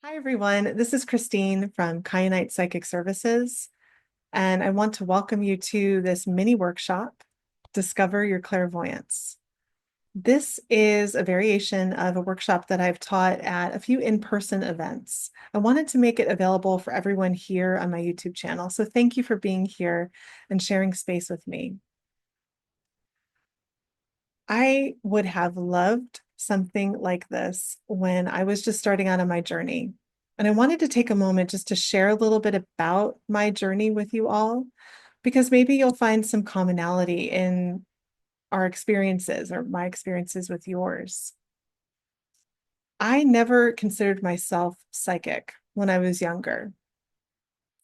Hi, everyone. This is Christine from Kyanite Psychic Services, and I want to welcome you to this mini workshop, Discover Your Clairvoyance. This is a variation of a workshop that I've taught at a few in-person events. I wanted to make it available for everyone here on my YouTube channel, so thank you for being here and sharing space with me. I would have loved something like this when I was just starting out on my journey. And I wanted to take a moment just to share a little bit about my journey with you all, because maybe you'll find some commonality in our experiences or my experiences with yours. I never considered myself psychic when I was younger.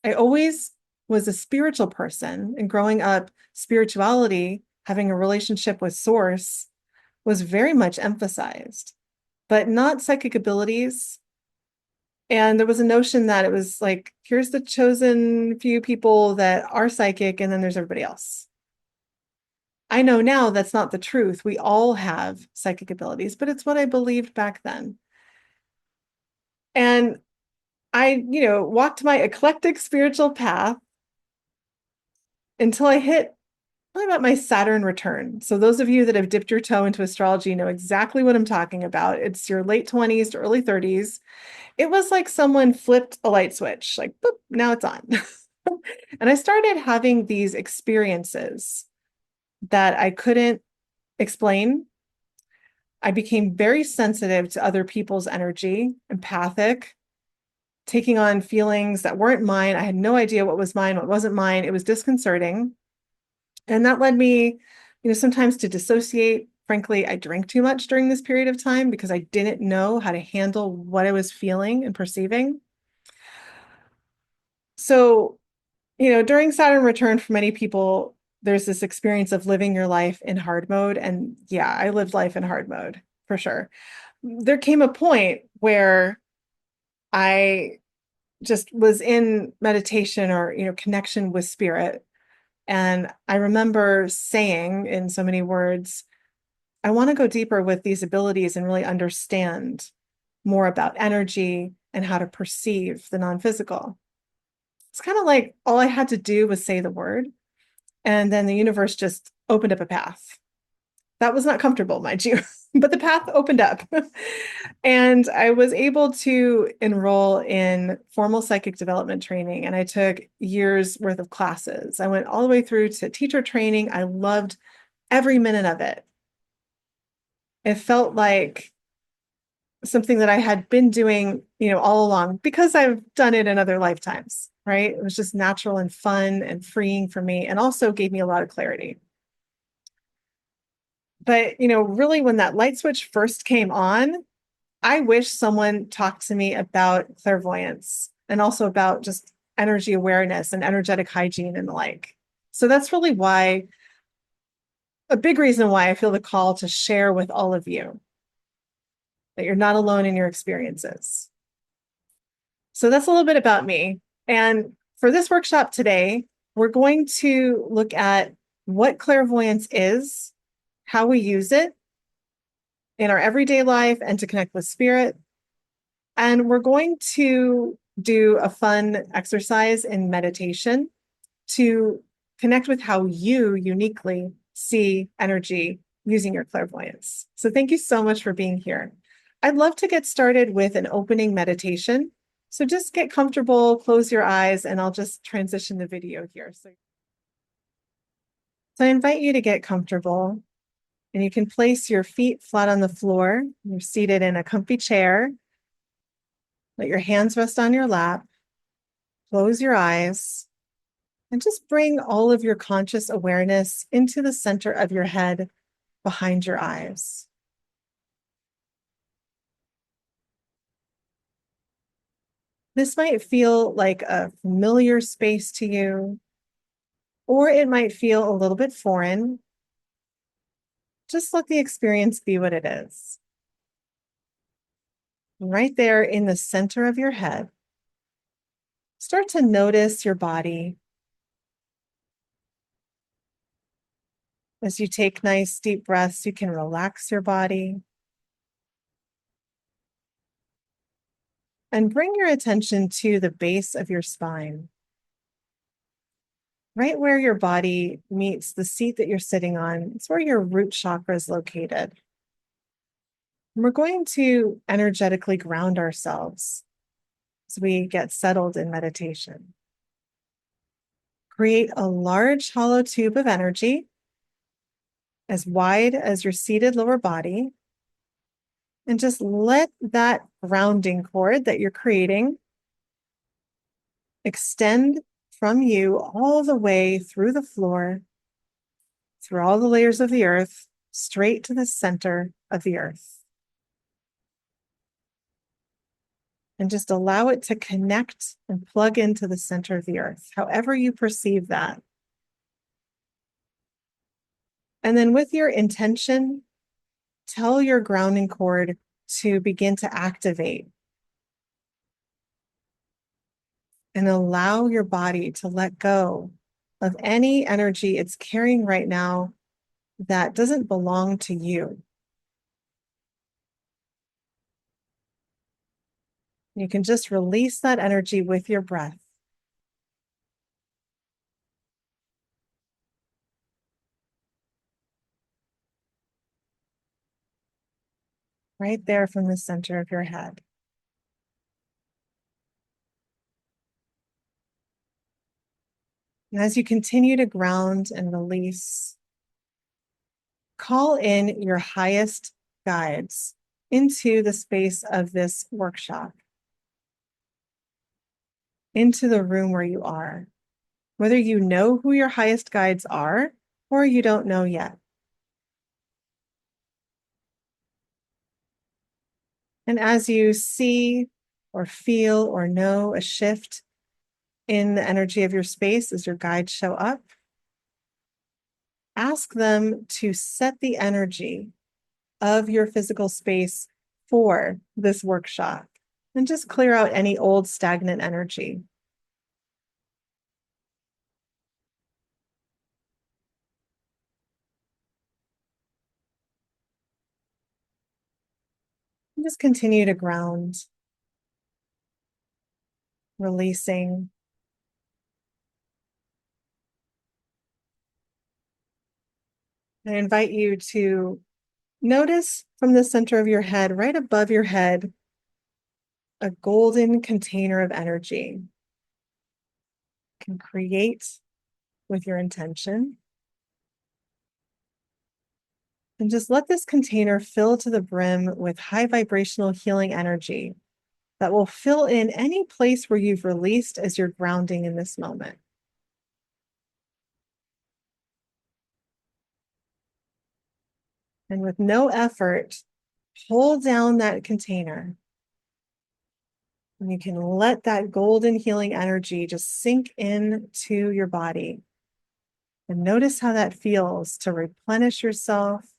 I always was a spiritual person, and growing up, spirituality, having a relationship with Source, was very much emphasized, but not psychic abilities. And there was a notion that it was like, here's the chosen few people that are psychic, and then there's everybody else. I know now that's not the truth. We all have psychic abilities, but it's what I believed back then. And I, walked my eclectic spiritual path until I hit probably about my Saturn return. So those of you that have dipped your toe into astrology know exactly what I'm talking about. It's your late 20s to early 30s. It was like someone flipped a light switch, like, boop, now it's on. And I started having these experiences that I couldn't explain. I became very sensitive to other people's energy, empathic, taking on feelings that weren't mine. I had no idea what was mine, what wasn't mine. It was disconcerting. And that led me, sometimes to dissociate. Frankly, I drank too much during this period of time because I didn't know how to handle what I was feeling and perceiving. So, during Saturn return, for many people, there's this experience of living your life in hard mode. And yeah, I lived life in hard mode for sure. There came a point where I just was in meditation or, connection with spirit. And I remember saying in so many words, I want to go deeper with these abilities and really understand more about energy and how to perceive the non-physical. It's kind of like all I had to do was say the word, and then the universe just opened up a path. That was not comfortable, mind you, but the path opened up. And I was able to enroll in formal psychic development training, and I took years worth of classes. I went all the way through to teacher training. I loved every minute of it. It felt like something that I had been doing, all along because I've done it in other lifetimes, right? It was just natural and fun and freeing for me, and also gave me a lot of clarity. But, really when that light switch first came on, I wish someone talked to me about clairvoyance and also about just energy awareness and energetic hygiene and the like. So that's really why, a big reason why I feel the call to share with all of you that you're not alone in your experiences. So that's a little bit about me. And for this workshop today, we're going to look at what clairvoyance is, how we use it in our everyday life and to connect with spirit. And we're going to do a fun exercise in meditation to connect with how you uniquely see energy using your clairvoyance. So thank you so much for being here. I'd love to get started with an opening meditation. So just get comfortable, close your eyes, and I'll just transition the video here. So I invite you to get comfortable, and you can place your feet flat on the floor. You're seated in a comfy chair. Let your hands rest on your lap. Close your eyes and just bring all of your conscious awareness into the center of your head behind your eyes. This might feel like a familiar space to you, or it might feel a little bit foreign. Just let the experience be what it is. Right there in the center of your head, start to notice your body. As you take nice deep breaths, you can relax your body. And bring your attention to the base of your spine, right where your body meets the seat that you're sitting on. It's where your root chakra is located. And we're going to energetically ground ourselves as we get settled in meditation. Create a large hollow tube of energy as wide as your seated lower body. And just let that grounding cord that you're creating extend from you all the way through the floor, through all the layers of the earth, straight to the center of the earth. And just allow it to connect and plug into the center of the earth, however you perceive that. And then with your intention, tell your grounding cord to begin to activate and allow your body to let go of any energy it's carrying right now that doesn't belong to you. You can just release that energy with your breath. Right there from the center of your head. And as you continue to ground and release, call in your highest guides into the space of this workshop, into the room where you are, whether you know who your highest guides are or you don't know yet. And as you see or feel or know a shift in the energy of your space as your guides show up, ask them to set the energy of your physical space for this workshop and just clear out any old stagnant energy. And just continue to ground, releasing. I invite you to notice from the center of your head, right above your head, a golden container of energy. You can create with your intention. And just let this container fill to the brim with high vibrational healing energy that will fill in any place where you've released as you're grounding in this moment. And with no effort, hold down that container. And you can let that golden healing energy just sink into your body. And notice how that feels to replenish yourself,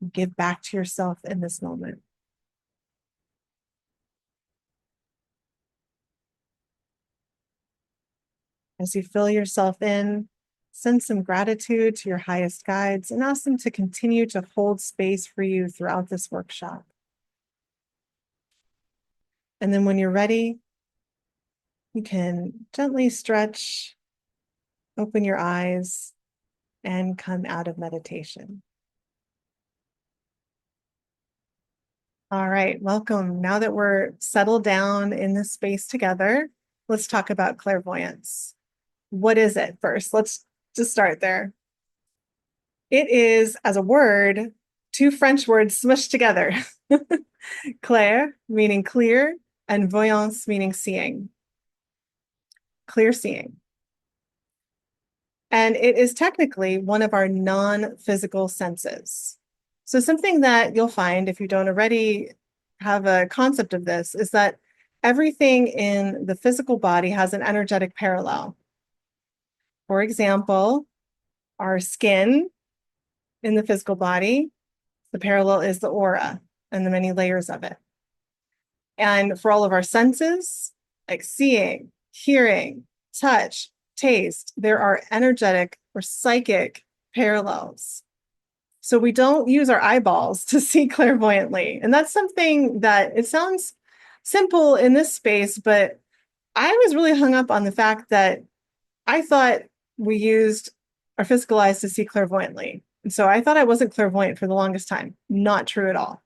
and give back to yourself in this moment. As you fill yourself in, send some gratitude to your highest guides and ask them to continue to hold space for you throughout this workshop. And then when you're ready, you can gently stretch, open your eyes, and come out of meditation. All right, welcome. Now that we're settled down in this space together, let's talk about clairvoyance. What is it first? Let's just start there. It is, as a word, two French words smushed together. Clair, meaning clear, and voyance, meaning seeing. Clear seeing. And it is technically one of our non-physical senses. So something that you'll find if you don't already have a concept of this is that everything in the physical body has an energetic parallel. For example, our skin in the physical body, the parallel is the aura and the many layers of it. And for all of our senses, like seeing, hearing, touch, taste, there are energetic or psychic parallels. So we don't use our eyeballs to see clairvoyantly. And that's something that it sounds simple in this space, but I was really hung up on the fact that I thought we used our physical eyes to see clairvoyantly. And so I thought I wasn't clairvoyant for the longest time. Not true at all.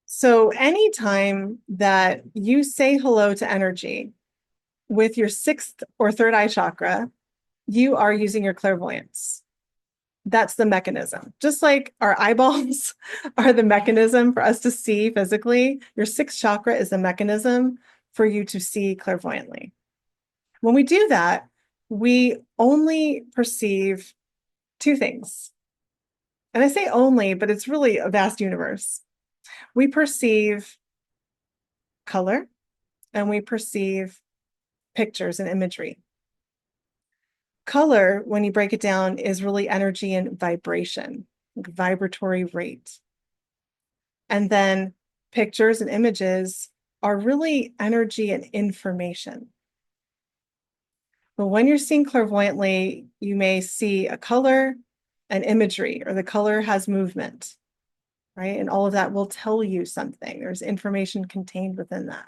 So anytime that you say hello to energy with your sixth or third eye chakra, you are using your clairvoyance. That's the mechanism. Just like our eyeballs are the mechanism for us to see physically, your sixth chakra is the mechanism for you to see clairvoyantly. When we do that, we only perceive two things. And I say only, but it's really a vast universe. We perceive color and we perceive pictures and imagery. Color, when you break it down, is really energy and vibration, like vibratory rate. And then pictures and images are really energy and information. But when you're seeing clairvoyantly, you may see a color, an imagery, or the color has movement, right? And all of that will tell you something. There's information contained within that.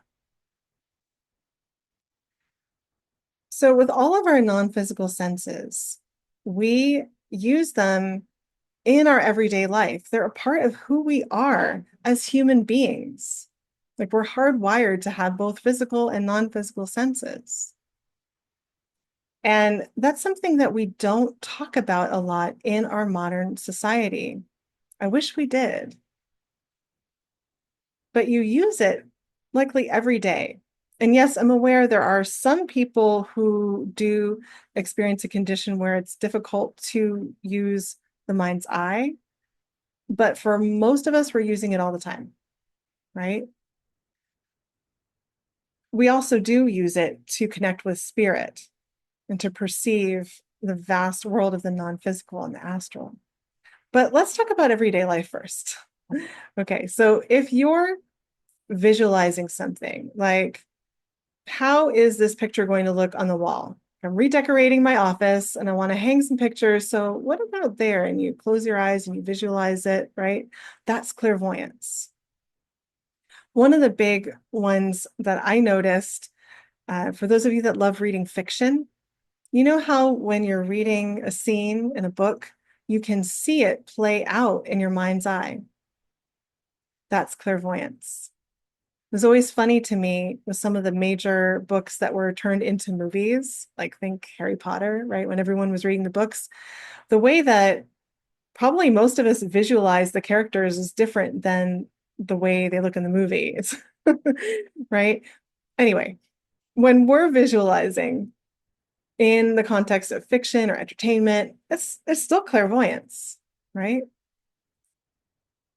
So, with all of our non physical senses, we use them in our everyday life. They're a part of who we are as human beings. Like we're hardwired to have both physical and non physical senses. And that's something that we don't talk about a lot in our modern society. I wish we did, but you use it likely every day. And yes, I'm aware there are some people who do experience a condition where it's difficult to use the mind's eye, but for most of us, we're using it all the time, right? We also do use it to connect with spirit and to perceive the vast world of the non physical and the astral. But let's talk about everyday life first. Okay, so if you're visualizing something like, how is this picture going to look on the wall? I'm redecorating my office and I want to hang some pictures. So, what about there? And you close your eyes and you visualize it, right? That's clairvoyance. One of the big ones that I noticed, for those of you that love reading fiction, you know how when you're reading a scene in a book, you can see it play out in your mind's eye. That's clairvoyance. It was always funny to me with some of the major books that were turned into movies, like think Harry Potter, right? When everyone was reading the books, the way that probably most of us visualize the characters is different than the way they look in the movies, right? Anyway, when we're visualizing in the context of fiction or entertainment, it's still clairvoyance, right?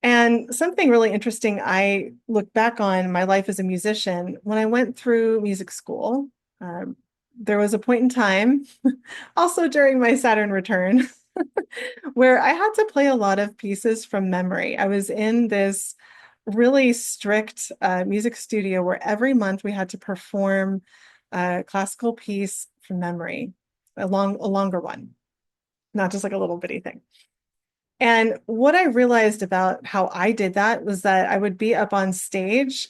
And something really interesting I look back on my life as a musician, when I went through music school, um, there was a point in time, also during my Saturn return, where I had to play a lot of pieces from memory. I was in this really strict music studio where every month we had to perform a classical piece from memory, a longer one, not just like a little bitty thing. And what I realized about how I did that was that I would be up on stage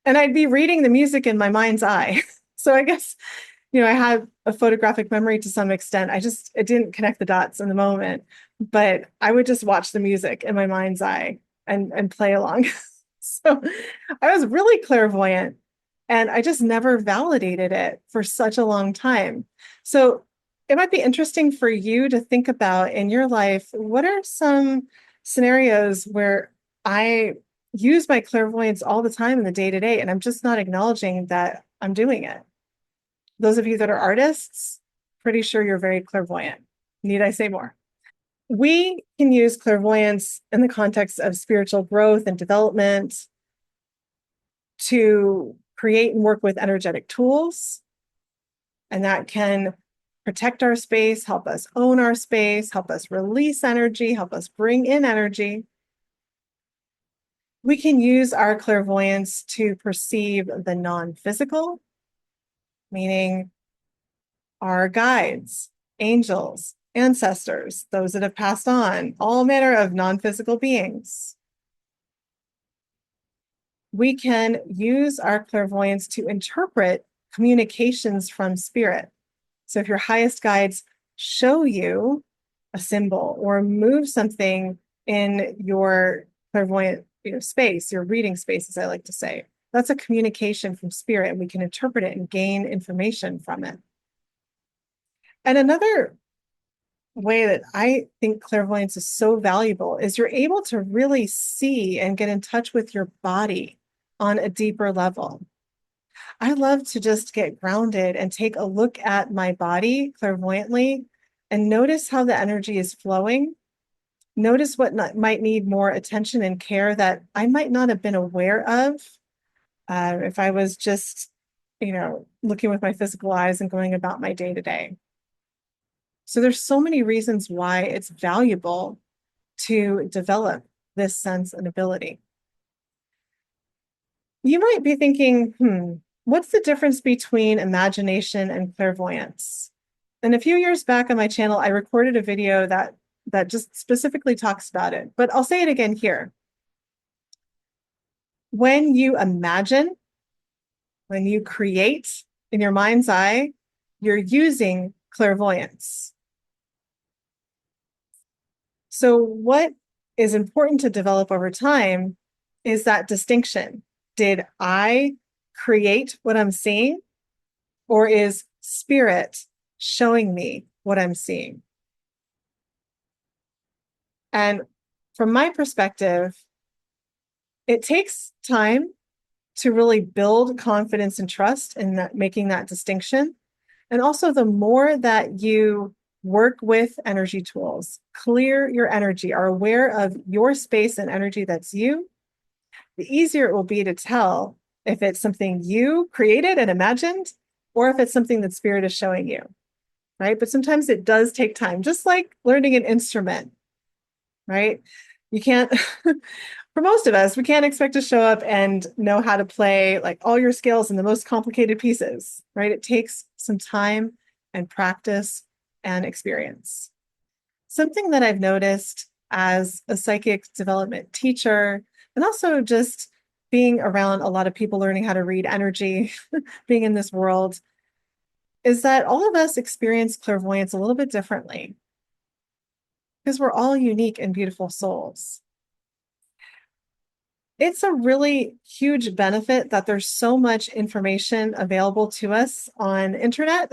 and I'd be reading the music in my mind's eye. So I guess, I have a photographic memory to some extent. It didn't connect the dots in the moment, but I would just watch the music in my mind's eye and play along. So I was really clairvoyant and I just never validated it for such a long time. So it might be interesting for you to think about in your life, what are some scenarios where I use my clairvoyance all the time in the day to day, and I'm just not acknowledging that I'm doing it? Those of you that are artists, pretty sure you're very clairvoyant. Need I say more? We can use clairvoyance in the context of spiritual growth and development to create and work with energetic tools, and that can protect our space, help us own our space, help us release energy, help us bring in energy. We can use our clairvoyance to perceive the non-physical, meaning our guides, angels, ancestors, those that have passed on, all manner of non-physical beings. we can use our clairvoyance to interpret communications from spirit. So if your highest guides show you a symbol or move something in your clairvoyant, space, your reading space, as I like to say, that's a communication from spirit, and we can interpret it and gain information from it. And another way that I think clairvoyance is so valuable is you're able to really see and get in touch with your body on a deeper level. I love to just get grounded and take a look at my body clairvoyantly and notice how the energy is flowing. Notice what might need more attention and care that I might not have been aware of if I was just, looking with my physical eyes and going about my day to day. So there's so many reasons why it's valuable to develop this sense and ability. You might be thinking, what's the difference between imagination and clairvoyance? And a few years back on my channel, I recorded a video that just specifically talks about it, but I'll say it again here. When you imagine, when you create in your mind's eye, you're using clairvoyance. So what is important to develop over time is that distinction. Did I create what I'm seeing, or is spirit showing me what I'm seeing? And from my perspective, it takes time to really build confidence and trust in that, making that distinction. And also, the more that you work with energy tools, clear your energy, are aware of your space and energy that's you, the easier it will be to tell if it's something you created and imagined or if it's something that spirit is showing you, right? But sometimes it does take time, just like learning an instrument, right? You can't, for most of us, we can't expect to show up and know how to play like all your scales and the most complicated pieces, right? It takes some time and practice and experience. Something that I've noticed as a psychic development teacher, and also just being around a lot of people learning how to read energy, being in this world, is that all of us experience clairvoyance a little bit differently because we're all unique and beautiful souls. It's a really huge benefit that there's so much information available to us on internet,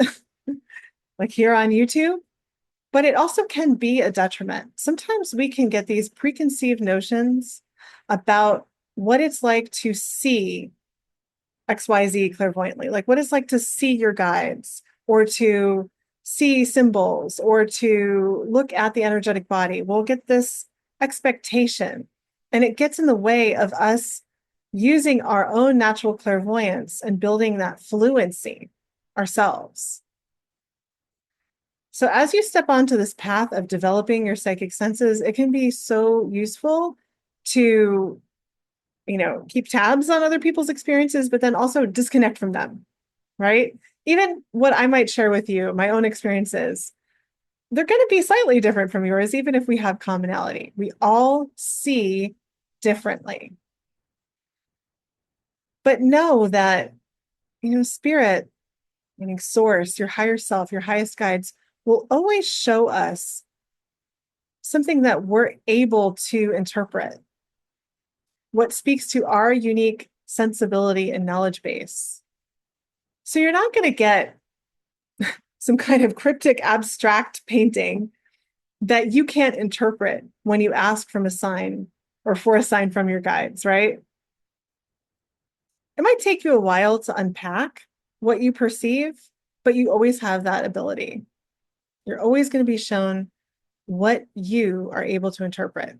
like here on YouTube, but it also can be a detriment. Sometimes we can get these preconceived notions about what it's like to see XYZ clairvoyantly, like what it's like to see your guides or to see symbols or to look at the energetic body. We'll get this expectation, and it gets in the way of us using our own natural clairvoyance and building that fluency ourselves. So as you step onto this path of developing your psychic senses, it can be so useful to, keep tabs on other people's experiences, but then also disconnect from them, right? Even what I might share with you, my own experiences, they're going to be slightly different from yours, even if we have commonality. We all see differently. But know that, spirit, meaning source, your higher self, your highest guides, will always show us something that we're able to interpret, what speaks to our unique sensibility and knowledge base. So you're not going to get some kind of cryptic abstract painting that you can't interpret when you ask from a sign or for a sign from your guides, right? It might take you a while to unpack what you perceive, but you always have that ability. You're always going to be shown what you are able to interpret.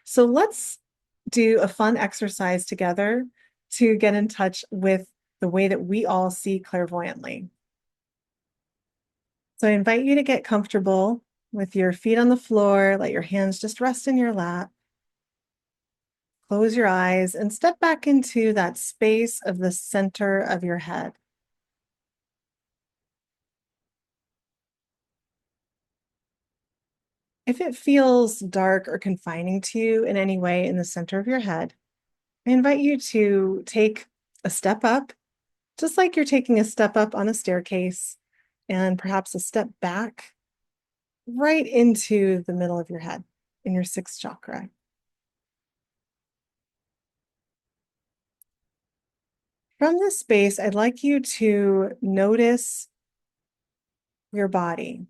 So let's do a fun exercise together to get in touch with the way that we all see clairvoyantly. So I invite you to get comfortable with your feet on the floor, let your hands just rest in your lap. Close your eyes and step back into that space of the center of your head. If it feels dark or confining to you in any way in the center of your head, I invite you to take a step up, just like you're taking a step up on a staircase, and perhaps a step back right into the middle of your head in your sixth chakra. From this space, I'd like you to notice your body.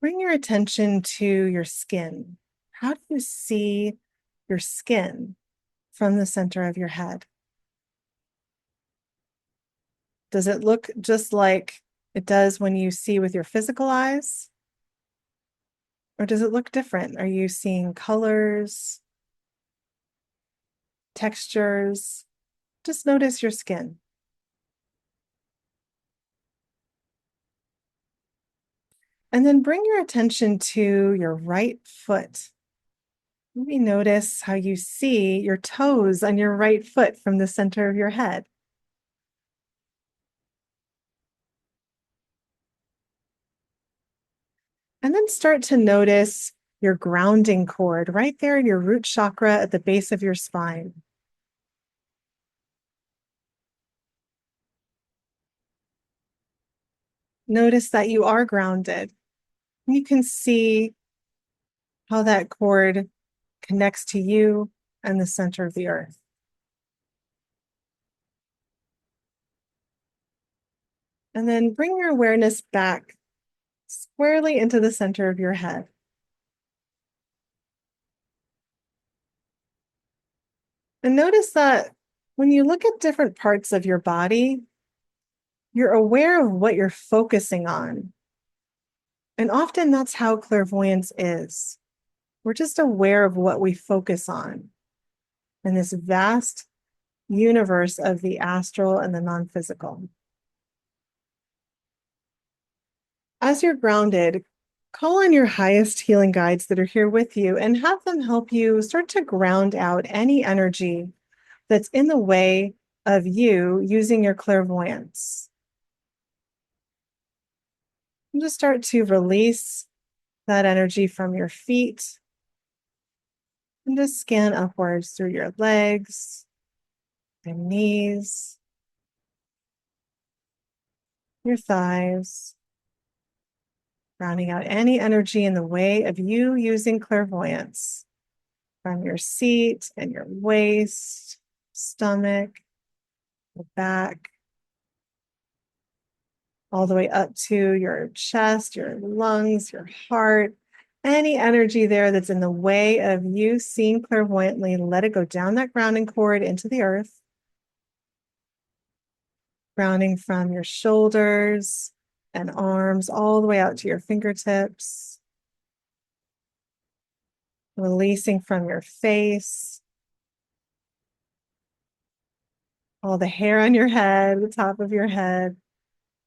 Bring your attention to your skin. How do you see your skin from the center of your head? Does it look just like it does when you see with your physical eyes? Or does it look different? Are you seeing colors, textures? Just notice your skin. And then bring your attention to your right foot. Maybe notice how you see your toes on your right foot from the center of your head. And then start to notice your grounding cord right there in your root chakra at the base of your spine. Notice that you are grounded. You can see how that cord connects to you and the center of the earth. And then bring your awareness back squarely into the center of your head. And notice that when you look at different parts of your body, you're aware of what you're focusing on. And often that's how clairvoyance is. We're just aware of what we focus on in this vast universe of the astral and the non physical. As you're grounded, call on your highest healing guides that are here with you and have them help you start to ground out any energy that's in the way of you using your clairvoyance. And just start to release that energy from your feet and just scan upwards through your legs and knees, your thighs, rounding out any energy in the way of you using clairvoyance from your seat and your waist, stomach, the back, all the way up to your chest, your lungs, your heart. Any energy there that's in the way of you seeing clairvoyantly, let it go down that grounding cord into the earth, grounding from your shoulders and arms all the way out to your fingertips, releasing from your face, all the hair on your head, the top of your head,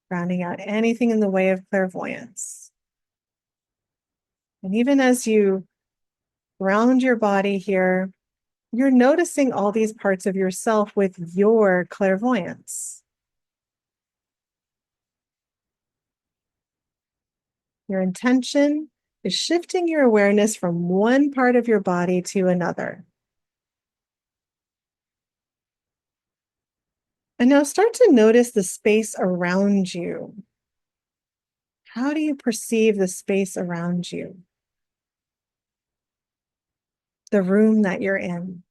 rounding out anything in the way of clairvoyance. And even as you ground your body here, you're noticing all these parts of yourself with your clairvoyance. Your intention is shifting your awareness from one part of your body to another. And now start to notice the space around you. How do you perceive the space around you? The room that you're in.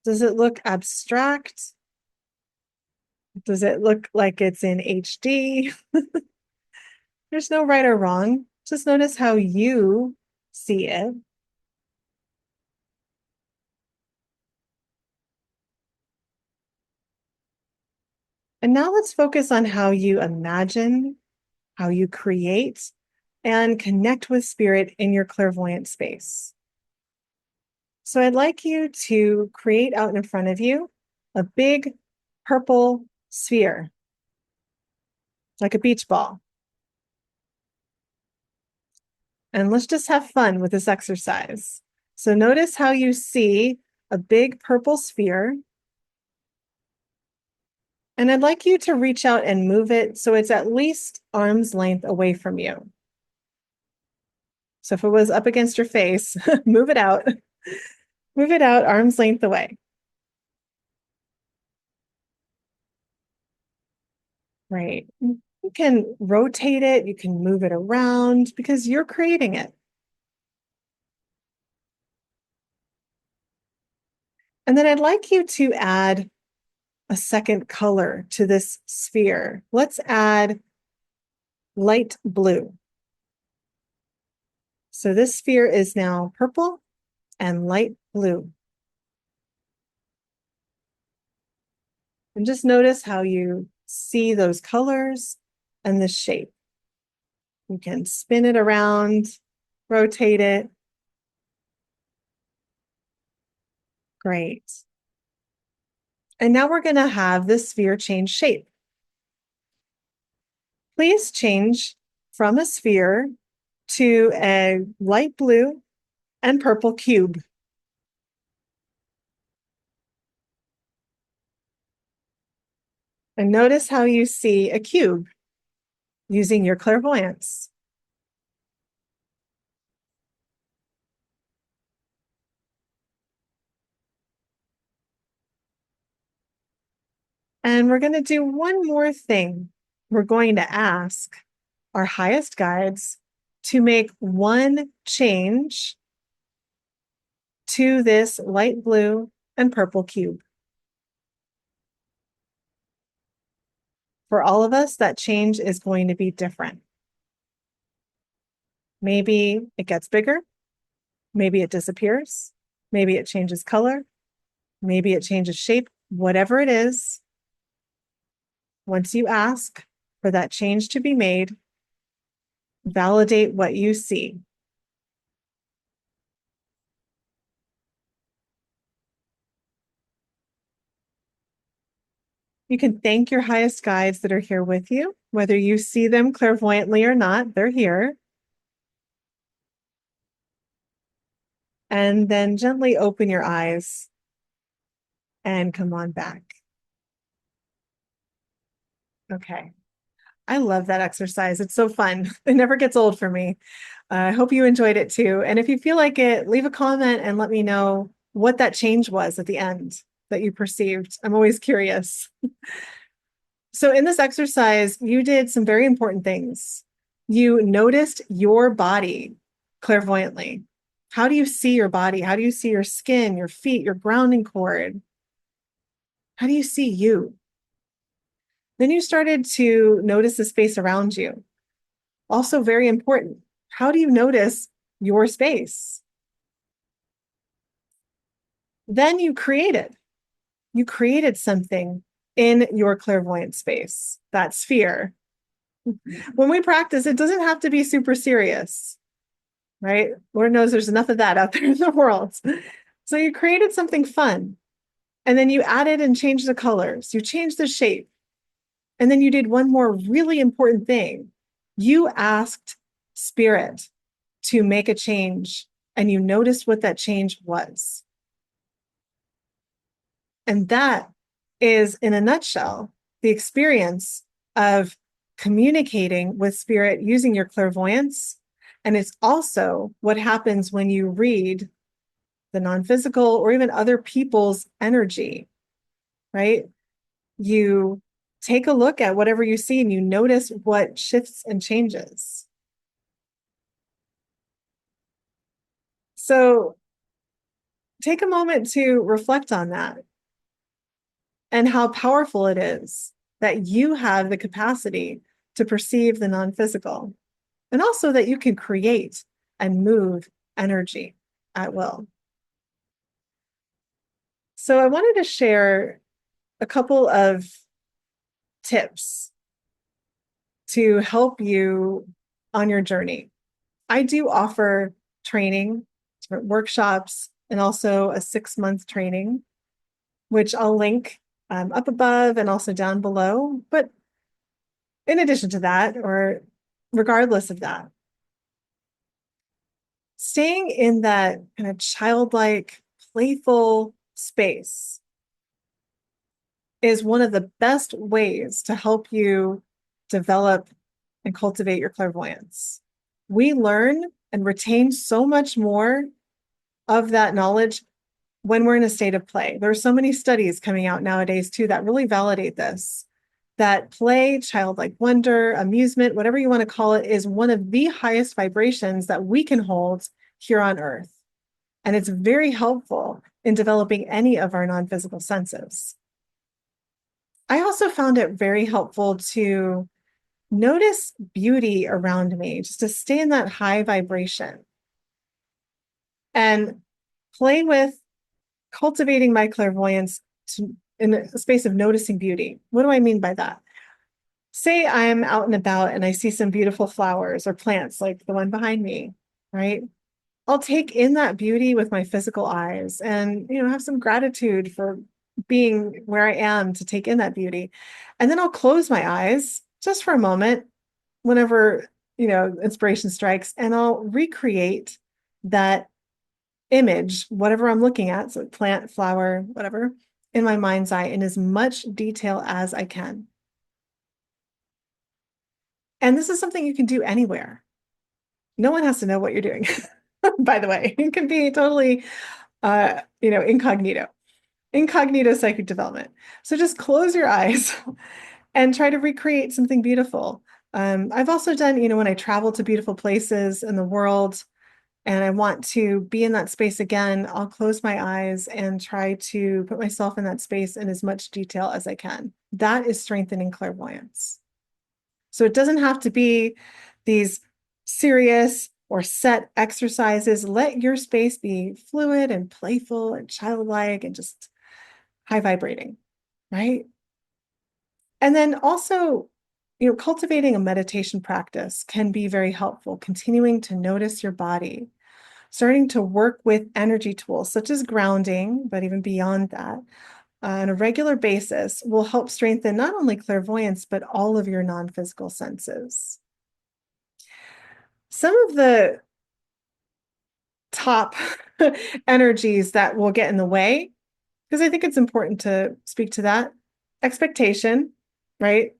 Does it look abstract? Does it look like it's in HD? There's no right or wrong. Just notice how you see it. And now let's focus on how you imagine, how you create, and connect with spirit in your clairvoyant space. So I'd like you to create out in front of you a big purple sphere, like a beach ball. And let's just have fun with this exercise. So notice how you see a big purple sphere. And I'd like you to reach out and move it so it's at least arm's length away from you. So if it was up against your face, move it out. Move it out arm's length away. Right. You can rotate it, you can move it around because you're creating it. And then I'd like you to add a second color to this sphere. Let's add light blue. So this sphere is now purple and light blue. And just notice how you see those colors and the shape. You can spin it around, rotate it. Great. And now we're going to have this sphere change shape. Please change from a sphere to a light blue and purple cube. And notice how you see a cube using your clairvoyance. And we're going to do one more thing. We're going to ask our highest guides to make one change to this light blue and purple cube. For all of us, that change is going to be different. Maybe it gets bigger. Maybe it disappears. Maybe it changes color. Maybe it changes shape. Whatever it is, once you ask for that change to be made, validate what you see. You can thank your highest guides that are here with you, whether you see them clairvoyantly or not, they're here. And then gently open your eyes and come on back. Okay. I love that exercise. It's so fun. It never gets old for me. I hope you enjoyed it too. And if you feel like it, leave a comment and let me know what that change was at the end that you perceived. I'm always curious. So in this exercise, you did some very important things. You noticed your body clairvoyantly. How do you see your body? How do you see your skin, your feet, your grounding cord? How do you see you? Then you started to notice the space around you. Also very important. How do you notice your space? Then you created something in your clairvoyant space, that sphere. When we practice, it doesn't have to be super serious, right? Lord knows there's enough of that out there in the world. So you created something fun, and then you added and changed the colors, you changed the shape, and then you did one more really important thing. You asked spirit to make a change, and you noticed what that change was. And that is, in a nutshell, the experience of communicating with spirit using your clairvoyance. And it's also what happens when you read the non-physical or even other people's energy, right? You take a look at whatever you see and you notice what shifts and changes. So take a moment to reflect on that and how powerful it is that you have the capacity to perceive the non-physical, and also that you can create and move energy at will. So I wanted to share a couple of tips to help you on your journey. I do offer training, different workshops, and also a 6-month training, which I'll link up above and also down below. But in addition to that, or regardless of that, staying in that kind of childlike, playful space is one of the best ways to help you develop and cultivate your clairvoyance. We learn and retain so much more of that knowledge when we're in a state of play. There are so many studies coming out nowadays too that really validate this, that play, childlike wonder, amusement, whatever you want to call it, is one of the highest vibrations that we can hold here on earth. And it's very helpful in developing any of our non-physical senses. I also found it very helpful to notice beauty around me, just to stay in that high vibration and play with cultivating my clairvoyance in a space of noticing beauty. What do I mean by that? Say I'm out and about and I see some beautiful flowers or plants like the one behind me, right? I'll take in that beauty with my physical eyes and, have some gratitude for being where I am to take in that beauty. And then I'll close my eyes just for a moment whenever, inspiration strikes, and I'll recreate that image, whatever I'm looking at, so plant, flower, whatever, in my mind's eye in as much detail as I can. And this is something you can do anywhere. No one has to know what you're doing, by the way. It can be totally, incognito psychic development. So just close your eyes and try to recreate something beautiful. I've also done, when I travel to beautiful places in the world, and I want to be in that space again, I'll close my eyes and try to put myself in that space in as much detail as I can. That is strengthening clairvoyance. So it doesn't have to be these serious or set exercises. Let your space be fluid and playful and childlike and just high vibrating, right? And then also, cultivating a meditation practice can be very helpful, continuing to notice your body, starting to work with energy tools such as grounding, but even beyond that, on a regular basis will help strengthen not only clairvoyance, but all of your non-physical senses. Some of the top energies that will get in the way, because I think it's important to speak to that, expectation, right?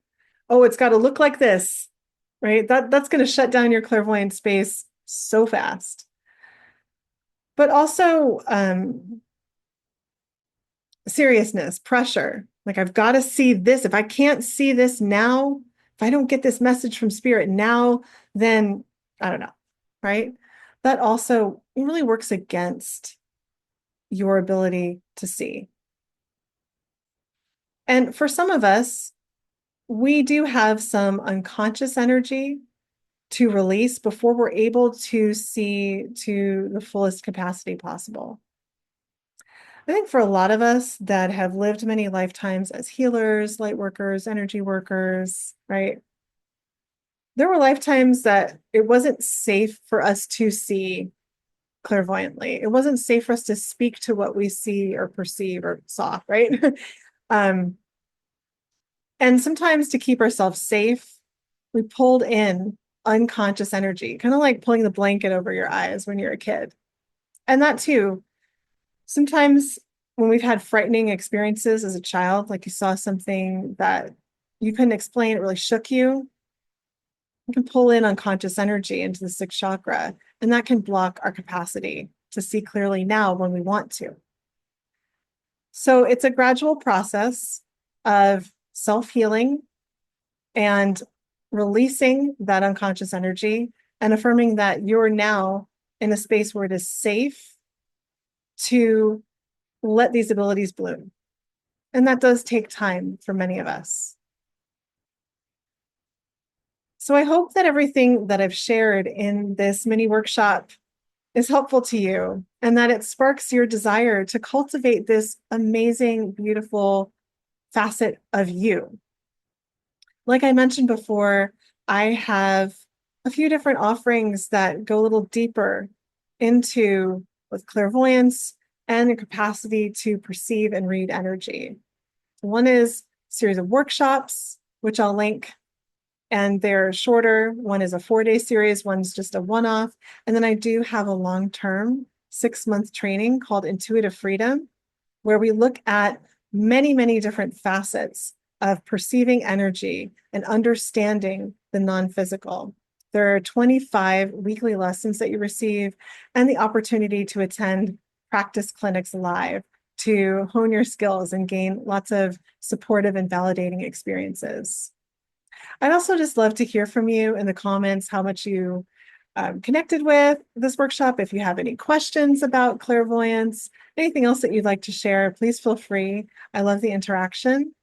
Oh, it's got to look like this, right? That's going to shut down your clairvoyant space so fast. But also seriousness, pressure. Like, I've got to see this. If I can't see this now, if I don't get this message from spirit now, then I don't know, right? That also really works against your ability to see. And for some of us, we do have some unconscious energy to release before we're able to see to the fullest capacity possible. I think for a lot of us that have lived many lifetimes as healers, light workers, energy workers, right? There were lifetimes that it wasn't safe for us to see clairvoyantly. It wasn't safe for us to speak to what we see or perceive or saw, right? um, and sometimes to keep ourselves safe, we pulled in unconscious energy, kind of like pulling the blanket over your eyes when you're a kid. And that too, sometimes when we've had frightening experiences as a child, like you saw something that you couldn't explain, it really shook you, you can pull in unconscious energy into the sixth chakra, and that can block our capacity to see clearly now when we want to. So it's a gradual process of self-healing and releasing that unconscious energy and affirming that you're now in a space where it is safe to let these abilities bloom. And that does take time for many of us. So I hope that everything that I've shared in this mini workshop is helpful to you and that it sparks your desire to cultivate this amazing, beautiful facet of you. Like I mentioned before, I have a few different offerings that go a little deeper into with clairvoyance and the capacity to perceive and read energy. One is a series of workshops, which I'll link, and they're shorter. One is a 4-day series, one's just a one-off. And then I do have a long-term 6-month training called Intuitive Freedom, where we look at many, many different facets of perceiving energy and understanding the non-physical There are 25 weekly lessons that you receive and the opportunity to attend practice clinics live to hone your skills and gain lots of supportive and validating experiences. I'd also just love to hear from you in the comments how much you connected with this workshop. If you have any questions about clairvoyance, anything else that you'd like to share, please feel free. I love the interaction.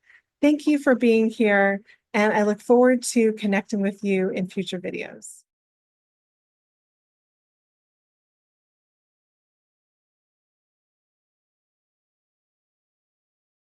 Thank you for being here, and I look forward to connecting with you in future videos.